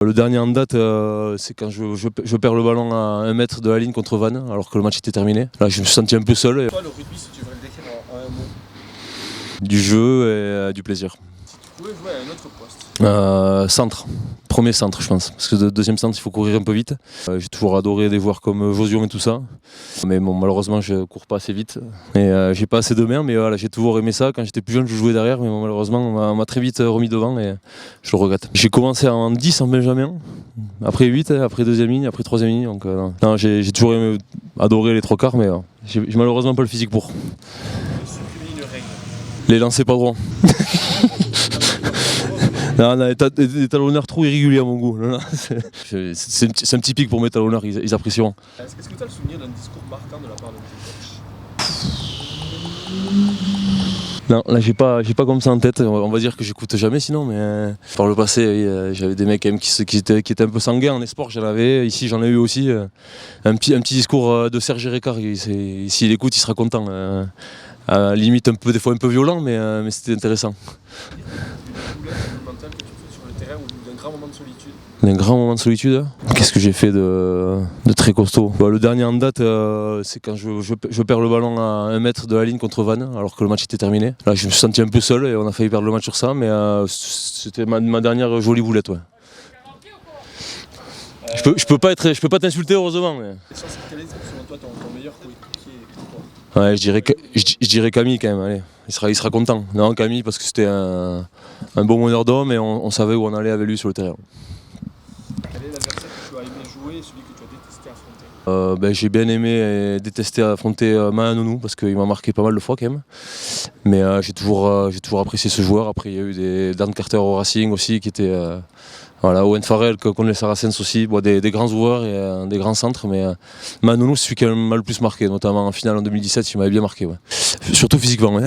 Le dernier en date, c'est quand je perds le ballon à 1 mètre de la ligne contre Vannes, alors que le match était terminé. Là, je me suis senti un peu seul. Toi, le rugby, si tu veux le décrire en un mot. Du jeu et du plaisir. Si tu pouvais jouer à un autre poste. Centre. Premier centre, je pense. Parce que deuxième centre, il faut courir un peu vite. J'ai toujours adoré des joueurs comme Josion et tout ça. Mais bon, malheureusement, je cours pas assez vite. Et j'ai pas assez de mains, mais voilà, j'ai toujours aimé ça. Quand j'étais plus jeune, je jouais derrière, mais bon, malheureusement, on m'a très vite remis devant et je le regrette. J'ai commencé en 10 en Benjamin, après 8, après deuxième ligne, après troisième ligne. Donc, non, j'ai toujours adoré les 3/4, mais j'ai malheureusement pas le physique pour. Supplie une règle. Les lancers pas droits. Non, on a des talonneurs trop irréguliers à mon goût. C'est un petit pic pour mes talonneurs, ils apprécieront. Est-ce que tu as le souvenir d'un discours marquant de la part de ton coach? Non, là j'ai pas comme ça en tête, on va dire que j'écoute jamais sinon, mais par le passé j'avais des mecs quand même qui étaient un peu sanguins en sport, j'en avais, ici j'en ai eu aussi. Un petit discours de Serge Récard, s'il écoute il sera content. Limite des fois un peu violent, mais c'était intéressant. Mental que tu fais sur le terrain ou d'un grand moment de solitude? Un grand moment de solitude. Qu'est-ce que j'ai fait de très costaud? Le dernier en date, c'est quand je perds le ballon à 1 mètre de la ligne contre Vannes, alors que le match était terminé. Là, je me suis senti un peu seul et on a failli perdre le match sur ça, mais c'était ma dernière jolie boulette. Ouais. Je peux pas t'insulter heureusement. Mais... Quel est selon toi ton meilleur coéquipier? Ouais, je dirais Camille quand même. Allez, il sera content. Non, Camille parce que c'était un bon meneur d'homme et on savait où on allait avec lui sur le terrain. Quel est l'adversaire que tu as aimé jouer et celui que tu as détesté affronter? J'ai bien aimé et détesté affronter Mahan Nounou parce qu'il m'a marqué pas mal de fois quand même. Mais j'ai toujours apprécié ce joueur. Après il y a eu des Dan Carter au Racing aussi qui étaient Owen Farrell qu'on les Saracens aussi, des grands joueurs et des grands centres. Mais Mahan Nounou c'est celui qui m'a le plus marqué, notamment en finale en 2017, il m'avait bien marqué. Ouais. Surtout physiquement. Ouais.